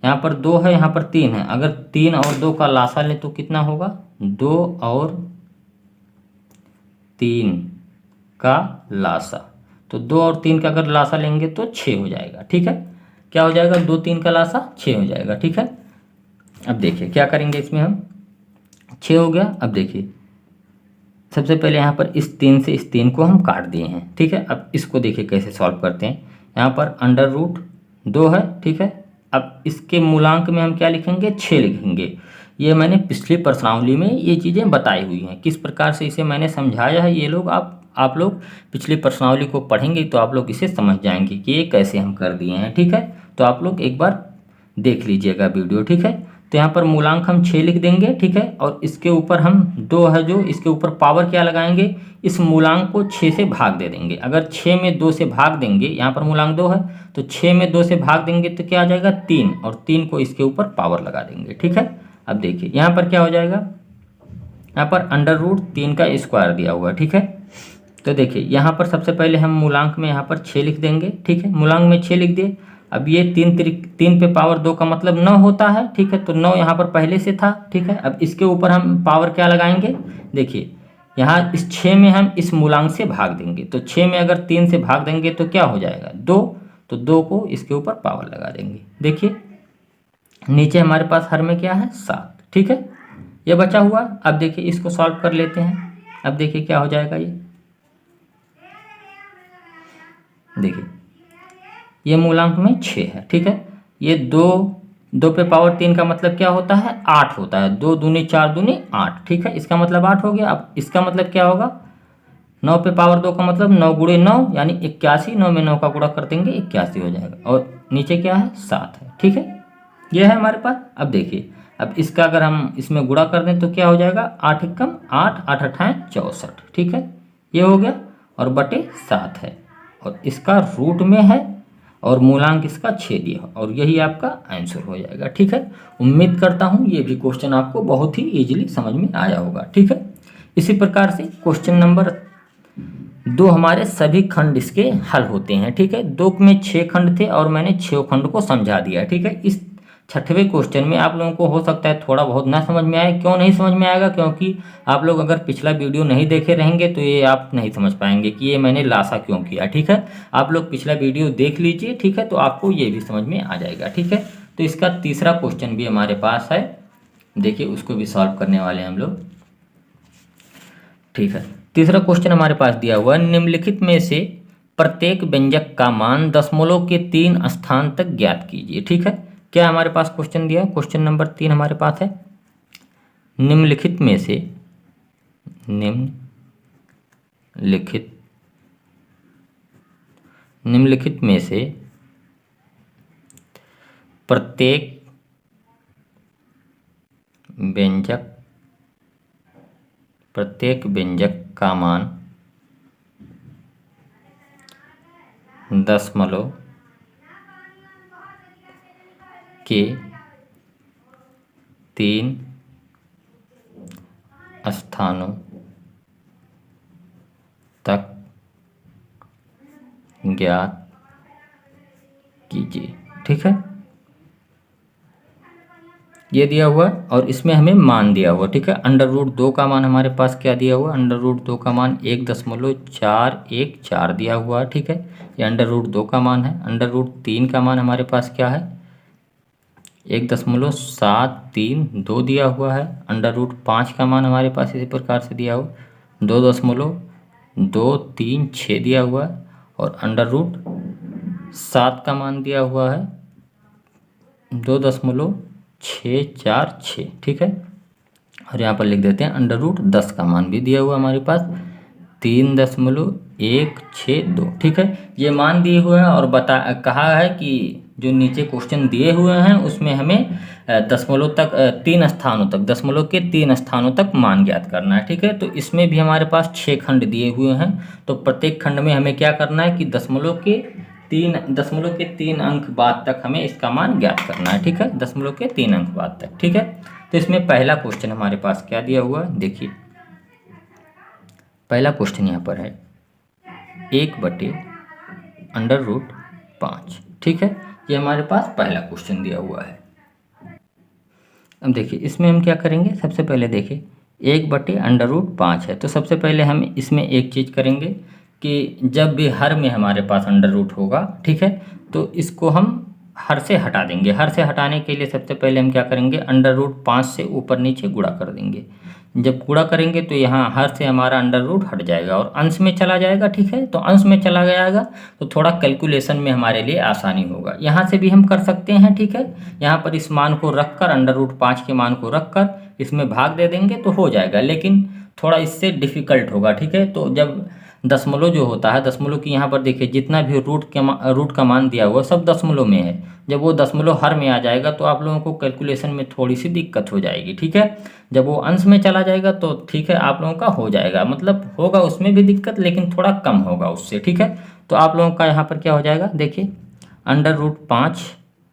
Speaker 1: यहाँ पर 2 है यहाँ पर 3 है, अगर 3 और 2 का लासा लें तो कितना होगा, 2 और 3 का लासा, तो 2 और 3 का अगर लासा लेंगे तो 6 हो जाएगा। ठीक है, क्या हो जाएगा, 2 3 का लासा 6 हो जाएगा। ठीक है, अब देखिए क्या करेंगे, इसमें हम 6 हो गया। अब देखिए सबसे पहले यहाँ पर इस 3 से इस 3 को हम काट दिए हैं। ठीक है, अब इसको देखिए कैसे सॉल्व करते हैं। यहाँ पर √2 है। ठीक है, अब इसके मूलांक में हम क्या लिखेंगे, 6 लिखेंगे। ये मैंने पिछली प्रश्नावली में ये चीज़ें बताई हुई हैं, किस प्रकार से इसे मैंने समझाया है। ये लोग आप लोग पिछली प्रश्नावली को पढ़ेंगे तो आप लोग इसे समझ जाएंगे कि ये कैसे हम कर दिए हैं। ठीक है, तो आप लोग एक बार देख लीजिएगा वीडियो। ठीक है, तो यहाँ पर मूलांक हम 6 लिख देंगे। ठीक है, और इसके ऊपर हम 2 है जो इसके ऊपर पावर क्या लगाएंगे, इस मूलांक को 6 से भाग दे देंगे। अगर 6 में 2 से भाग देंगे, यहाँ पर मूलांक 2 है तो 6 में 2 से भाग देंगे तो क्या आ जाएगा 3, और 3 को इसके ऊपर पावर लगा देंगे। ठीक है, अब देखिए यहाँ पर क्या हो जाएगा, यहाँ पर √3 का स्क्वायर दिया हुआ है। ठीक है, तो देखिए यहाँ पर सबसे पहले हम मूलांक में यहाँ पर 6 लिख देंगे। ठीक है, मूलांक में 6 लिख दिए। अब ये 3 पे पावर 2 का मतलब 9 होता है। ठीक है, तो 9 यहाँ पर पहले से था। ठीक है, अब इसके ऊपर हम पावर क्या लगाएंगे, देखिए यहाँ इस 6 में हम इस मूलांक से भाग देंगे, तो 6 में अगर 3 से भाग देंगे तो क्या हो जाएगा 2, तो 2 को इसके ऊपर पावर लगा देंगे। देखिए नीचे हमारे पास हर में क्या है 7। ठीक है, ये बचा हुआ। अब देखिए इसको सॉल्व कर लेते हैं। अब देखिए क्या हो जाएगा, देखिए ये मूलांक में 6 है। ठीक है, ये 2 पे पावर 3 का मतलब क्या होता है 8 होता है, 2 दूनी 4 दूनी 8। ठीक है, इसका मतलब 8 हो गया। अब इसका मतलब क्या होगा, 9 पे पावर 2 का मतलब 9 गुणे 9 यानी 81, 9 में 9 का गुणा कर देंगे 81 हो जाएगा, और नीचे क्या है 7 है। ठीक है, ये है हमारे पास। अब देखिए अब इसका अगर हम इसमें गुणा कर दें तो क्या हो जाएगा, 8 एकम 8, 8 अठाएं 64। ठीक है, ये हो गया, और बटे 7 है, और इसका रूट में है, और मूलांक इसका 6 दिया, और यही आपका आंसर हो जाएगा। ठीक है, उम्मीद करता हूँ ये भी क्वेश्चन आपको बहुत ही इजीली समझ में आया होगा। ठीक है, इसी प्रकार से क्वेश्चन नंबर 2 हमारे सभी खंड इसके हल होते हैं। ठीक है, 2 में 6 खंड थे और मैंने 6 खंड को समझा दिया। ठीक है, इस 6वें क्वेश्चन में आप लोगों को हो सकता है थोड़ा बहुत ना समझ में आए। क्यों नहीं समझ में आएगा, क्योंकि आप लोग अगर पिछला वीडियो नहीं देखे रहेंगे तो ये आप नहीं समझ पाएंगे कि ये मैंने लासा क्यों किया। ठीक है, आप लोग पिछला वीडियो देख लीजिए। ठीक है, तो आपको ये भी समझ में आ जाएगा। ठीक है, तो इसका तीसरा क्वेश्चन भी हमारे पास है, देखिए उसको भी सॉल्व करने वाले हैं हम लोग। ठीक है, तीसरा क्वेश्चन हमारे पास दिया हुआ है, निम्नलिखित में से प्रत्येक व्यंजक का मान दशमलव के 3 स्थान तक ज्ञात कीजिए। ठीक है, क्या हमारे पास क्वेश्चन दिया है? क्वेश्चन नंबर 3 हमारे पास है, निम्नलिखित में से निम्नलिखित में से प्रत्येक व्यंजक का मान दशमलव के 3 स्थानों तक ज्ञात कीजिए। ठीक है, ये दिया हुआ और इसमें हमें मान दिया हुआ। ठीक है, √2 का मान हमारे पास क्या दिया हुआ? √2 का मान 1.414 दिया हुआ। ठीक है, ये √2 का मान है। √3 का मान हमारे पास क्या है? 1.732 दिया हुआ है। √5 का मान हमारे पास इसी प्रकार से दिया हुआ 2.236 दिया हुआ है। और √7 का मान दिया हुआ है 2.646। ठीक है, और यहाँ पर लिख देते हैं √10 का मान भी दिया हुआ हमारे पास 3.162। ठीक है, ये मान दिए हुए हैं और कहा है कि जो नीचे क्वेश्चन दिए हुए हैं उसमें हमें दशमलव के 3 स्थानों तक मान ज्ञात करना है। ठीक है, तो इसमें भी हमारे पास 6 खंड दिए हुए हैं। तो प्रत्येक खंड में हमें क्या करना है कि दशमलव के 3 अंक बाद तक हमें इसका मान ज्ञात करना है। ठीक है, दशमलव के 3 अंक बाद तक। ठीक है, तो इसमें पहला क्वेश्चन हमारे पास क्या दिया हुआ है? देखिए, पहला क्वेश्चन यहाँ पर है 1/√5। ठीक है, ये हमारे पास पहला क्वेश्चन दिया हुआ है। अब देखिए, इसमें हम क्या करेंगे? सबसे पहले देखिए 1/√5 है, तो सबसे पहले हम इसमें एक चीज़ करेंगे कि जब भी हर में हमारे पास √ होगा, ठीक है, तो इसको हम हर से हटा देंगे। हर से हटाने के लिए सबसे पहले हम क्या करेंगे? √5 से ऊपर नीचे गुणा कर देंगे। जब गुणा करेंगे तो यहाँ हर से हमारा √ हट जाएगा और अंश में चला जाएगा। ठीक है, तो अंश में चला जाएगा तो थोड़ा कैलकुलेशन में हमारे लिए आसानी होगा। यहाँ से भी हम कर सकते हैं। ठीक है, यहाँ पर इस मान को रखकर √5 के मान को रखकर इसमें भाग दे देंगे तो हो जाएगा, लेकिन थोड़ा इससे डिफ़िकल्ट होगा। ठीक है, तो जब दशमलव जो होता है, दशमलव की यहाँ पर देखिए जितना भी रूट का मान दिया हुआ सब दशमलव में है। जब वो दशमलव हर में आ जाएगा तो आप लोगों को कैलकुलेशन में थोड़ी सी दिक्कत हो जाएगी। ठीक है, जब वो अंश में चला जाएगा तो ठीक है आप लोगों का हो जाएगा, मतलब होगा उसमें भी दिक्कत लेकिन थोड़ा कम होगा उससे। ठीक है, तो आप लोगों का यहाँ पर क्या हो जाएगा? देखिए √5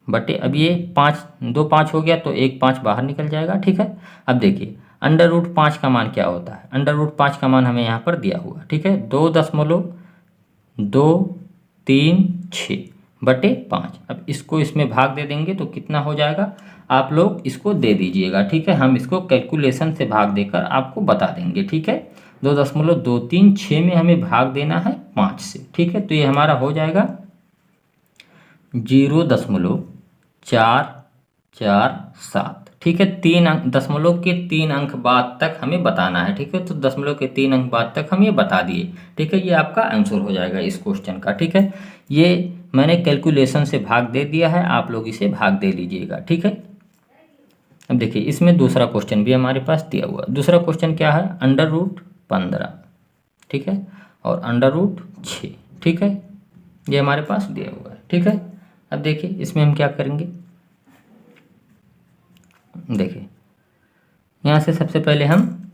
Speaker 1: बटे, अब ये 2 5 हो गया तो 1 5 बाहर निकल जाएगा। ठीक है, अब देखिए √5 का मान क्या होता है? √5 का मान हमें यहाँ पर दिया हुआ। ठीक है, 2.236 बटे 5। अब इसको इसमें भाग दे देंगे तो कितना हो जाएगा? आप लोग इसको दे दीजिएगा। ठीक है, हम इसको कैलकुलेशन से भाग देकर आपको बता देंगे। ठीक है, 2.236 में हमें भाग देना है 5 से। ठीक है, तो ये हमारा हो जाएगा 0.447। ठीक है, 3 अंक, दशमलव के 3 अंक बाद तक हमें बताना है। ठीक है, तो दशमलव के 3 अंक बाद तक हम ये बता दिए। ठीक है, ये आपका आंसर हो जाएगा इस क्वेश्चन का। ठीक है, ये मैंने कैलकुलेशन से भाग दे दिया है, आप लोग इसे भाग दे लीजिएगा। ठीक है, अब देखिए इसमें दूसरा क्वेश्चन भी हमारे पास दिया हुआ। दूसरा क्वेश्चन क्या है? √15। ठीक है, और √6। ठीक है, ये हमारे पास दिया हुआ है। ठीक है, अब देखिए इसमें हम क्या करेंगे? देखिए यहाँ से सबसे पहले हम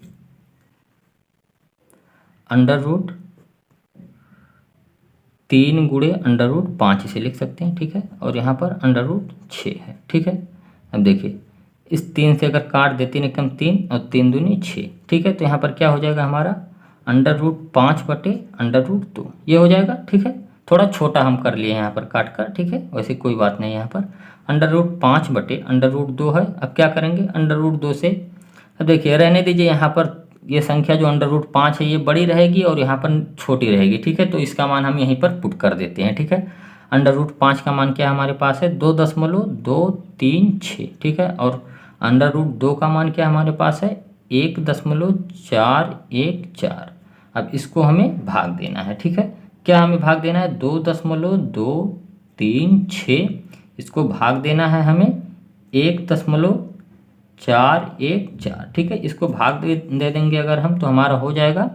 Speaker 1: √3 गुणे √5 इसे लिख सकते हैं। ठीक है, और यहाँ पर √6 है। ठीक है, अब देखिए इस 3 से अगर काट दे, 3 एकम 3 और 3 दूनी 6। ठीक है, तो यहाँ पर क्या हो जाएगा हमारा? √5 बटे √2 ये हो जाएगा। ठीक है, थोड़ा छोटा हम कर लिए यहाँ पर काट कर। ठीक है, वैसे कोई बात नहीं। यहाँ पर √5 बटे √2 है। अब क्या करेंगे? √2 से, अब देखिए रहने दीजिए, यहाँ पर ये संख्या जो √5 है ये बड़ी रहेगी और यहाँ पर छोटी रहेगी। ठीक है, तो इसका मान हम यहीं पर पुट कर देते हैं। ठीक है, √5 का मान क्या हमारे पास है? 2.236। ठीक है, और √2 का मान क्या हमारे पास है? 1.414। अब इसको हमें भाग देना है। ठीक है, क्या हमें भाग देना है? 2.236 इसको भाग देना है हमें 1.414, ठीक है। इसको भाग दे देंगे अगर हम, तो हमारा हो जाएगा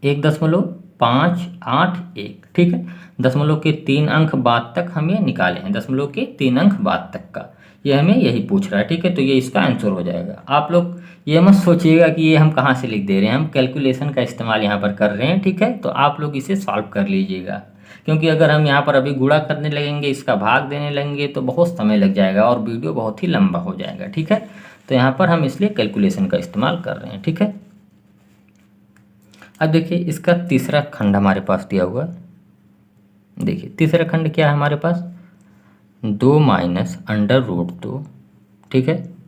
Speaker 1: 1.581, ठीक है। दशमलव के 3 अंक बाद तक हम ये निकाले हैं, दशमलव के 3 अंक बाद तक का, ये हमें यही पूछ रहा है, ठीक है। तो ये इसका आंसर हो जाएगा। आप लोग ये मत सोचिएगा कि ये हम कहाँ से लिख दे रहे हैं, हम कैलकुलेशन का इस्तेमाल यहाँ पर कर रहे हैं, ठीक है। तो आप लोग इसे सॉल्व कर लीजिएगा, क्योंकि अगर हम यहाँ पर अभी गुणा करने लगेंगे, इसका भाग देने लगेंगे तो बहुत समय लग जाएगा और वीडियो बहुत ही लंबा हो जाएगा, ठीक है। तो यहाँ पर हम इसलिए कैलकुलेशन का इस्तेमाल कर रहे हैं, ठीक है। अब देखिए इसका तीसरा खंड हमारे पास दिया हुआ है। देखिए तीसरा खंड क्या है हमारे पास, 2 माइनस अंडर रूट 2, ठीक है,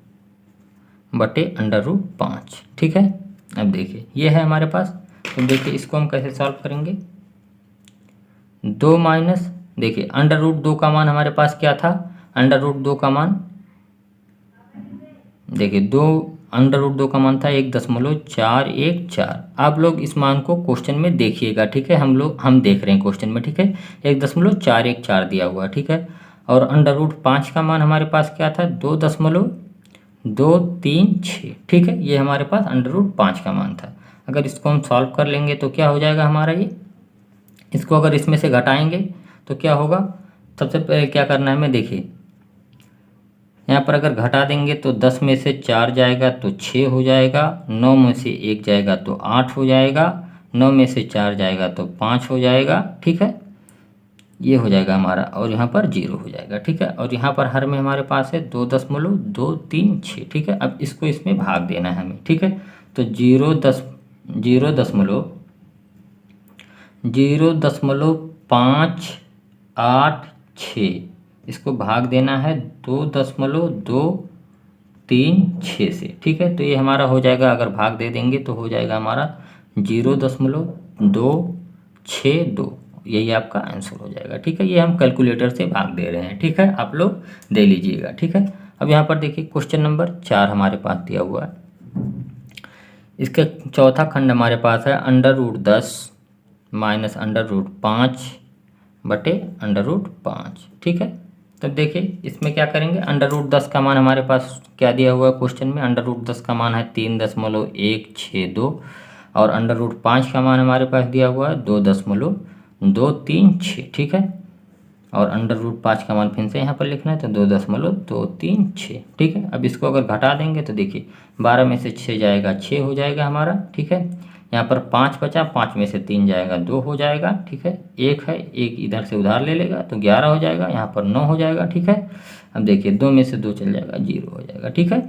Speaker 1: बटे अंडर रूट 5, ठीक है। अब देखिए ये है हमारे पास। तो देखिए इसको हम कैसे सॉल्व करेंगे, 2 माइनस, देखिए अंडर रूट 2 का मान हमारे पास क्या था, अंडर रूट 2 का मान, देखिए अंडर रूट 2 का मान था 1.414। आप लोग इस मान को क्वेश्चन में देखिएगा, ठीक है। हम देख रहे हैं क्वेश्चन में, ठीक है, 1.414 दिया हुआ, ठीक है। और अंडर रूट 5 का मान हमारे पास क्या था, 2.236, ठीक है। ये हमारे पास अंडर रूट 5 का मान था। अगर इसको हम सॉल्व कर लेंगे तो क्या हो जाएगा हमारा ये, इसको अगर इसमें से घटाएंगे तो क्या होगा, सबसे पहले क्या करना है हमें, देखिए यहाँ पर अगर घटा देंगे तो 10 में से 4 जाएगा तो 6 हो जाएगा, 9 में से 1 जाएगा तो 8 हो जाएगा, 9 में से 4 जाएगा तो 5 हो जाएगा, ठीक है। ये हो जाएगा हमारा, और यहाँ पर 0 हो जाएगा, ठीक है। और यहाँ पर हर में हमारे पास है 2.236, ठीक है। अब इसको इसमें भाग देना है हमें, ठीक है। तो 0.586, इसको भाग देना है 2.236 से, ठीक है। तो ये हमारा हो जाएगा, अगर भाग दे देंगे तो हो जाएगा हमारा 0.262, यही आपका आंसर हो जाएगा, ठीक है। ये हम कैलकुलेटर से भाग दे रहे हैं, ठीक है, आप लोग दे लीजिएगा, ठीक है। अब यहाँ पर देखिए क्वेश्चन नंबर 4 हमारे पास दिया हुआ है। इसका चौथा खंड हमारे पास है under root 10 minus under root 5 बटे अंडर रूट 5, ठीक है। तो देखिए इसमें क्या करेंगे, अंडर रूट 10 का मान हमारे पास क्या दिया हुआ है क्वेश्चन में, अंडर रूट 10 का मान है 3.162, और अंडर रूट 5 का मान हमारे पास दिया हुआ है 2.236, ठीक है। और अंडर रूट 5 का मान फिर से यहाँ पर लिखना है तो 2.236, ठीक है। अब इसको अगर घटा देंगे तो देखिए 12 में से 6 जाएगा 6 हो जाएगा हमारा, ठीक है। यहाँ पर 5 बचा, 5 में से 3 जाएगा 2 हो जाएगा, ठीक है। 1 है, 1 इधर से उधार ले लेगा तो 11 हो जाएगा, यहाँ पर 9 हो जाएगा, ठीक है। अब देखिए 2 में से 2 चल जाएगा, 0 हो जाएगा, ठीक है।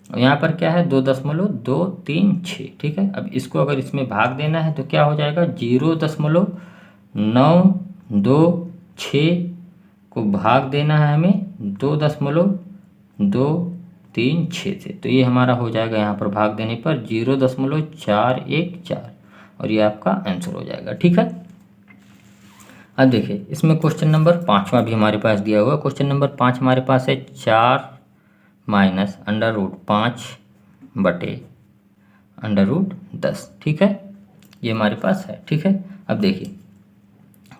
Speaker 1: और यहाँ पर क्या है 2.236, ठीक है। अब इसको अगर इसमें भाग देना है तो क्या हो जाएगा, 0.926 को भाग देना है हमें 2.236 से, तो ये हमारा हो जाएगा यहाँ पर भाग देने पर 0.414, और ये आपका आंसर हो जाएगा, ठीक है। अब देखिए इसमें क्वेश्चन नंबर 5वां भी हमारे पास दिया हुआ है। क्वेश्चन नंबर 5 हमारे पास है 4 माइनस अंडर रूट 5 बटे अंडर रूट 10, ठीक है। ये हमारे पास है, ठीक है। अब देखिए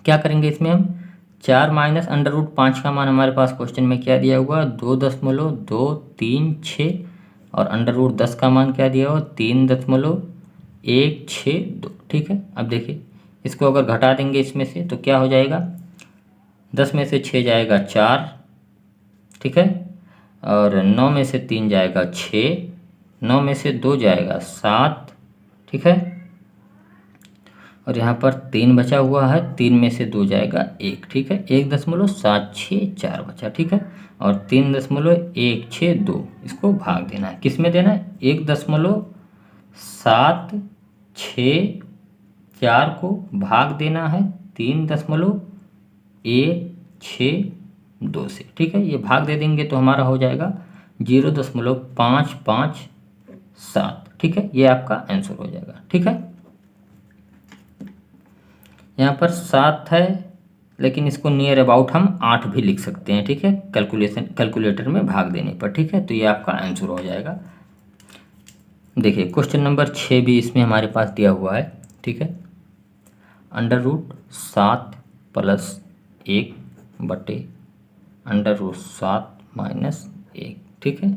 Speaker 1: क्या करेंगे इसमें हम, 4 माइनस अंडर रूट 5 का मान हमारे पास क्वेश्चन में क्या दिया हुआ, 2.236, और अंडर रूट 10 का मान क्या दिया हुआ, 3.162, ठीक है। अब देखिए इसको अगर घटा देंगे इसमें से तो क्या हो जाएगा, 10 में से 6 जाएगा 4, ठीक है। और 9 में से 3 जाएगा 6, 9 में से 2 जाएगा 7, ठीक है। और यहाँ पर 3 बचा हुआ है, 3 में से 2 जाएगा 1, ठीक है। 1.764 बचा, ठीक है। और 3.162 इसको भाग देना है, किस में देना है, 1.764 को भाग देना है 3.162 से, ठीक है। ये भाग दे देंगे तो हमारा हो जाएगा 0.557, ठीक है। ये आपका आंसर हो जाएगा, ठीक है। यहाँ पर 7 है, लेकिन इसको नियर अबाउट हम 8 भी लिख सकते हैं, ठीक है, कैलकुलेटर में भाग देने पर, ठीक है। तो ये आपका आंसर हो जाएगा। देखिए क्वेश्चन नंबर 6 भी इसमें हमारे पास दिया हुआ है, ठीक है। अंडर रूट 7 + 1 बटे √7 माइनस 1, ठीक है।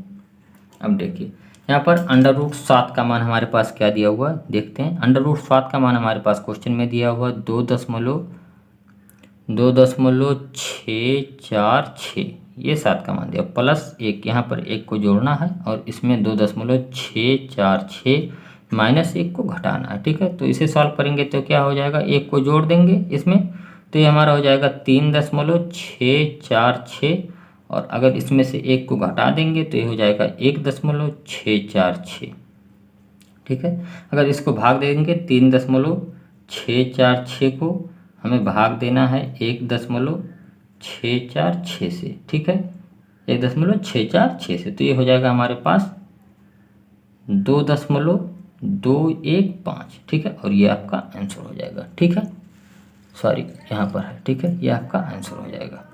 Speaker 1: अब देखिए यहाँ पर √7 का मान हमारे पास क्या दिया हुआ है, देखते हैं। √7 का मान हमारे पास क्वेश्चन में दिया हुआ 2.646, ये 7 का मान दिया, प्लस 1, यहाँ पर 1 को जोड़ना है और इसमें 2.646 माइनस 1 को घटाना है, ठीक है। तो इसे सॉल्व करेंगे तो क्या हो जाएगा, 1 को जोड़ देंगे इसमें, तो ये हमारा हो जाएगा 3.646, और अगर इसमें से 1 को घटा देंगे तो ये हो जाएगा 1.646, ठीक है। अगर इसको भाग देंगे 3.646 को हमें भाग देना है 1.646 से, ठीक है, 1.646 से, तो ये हो जाएगा हमारे पास 2.215, ठीक है। और ये आपका आंसर हो जाएगा, ठीक है। सॉरी यहाँ पर है, ठीक है, ये आपका आंसर हो जाएगा।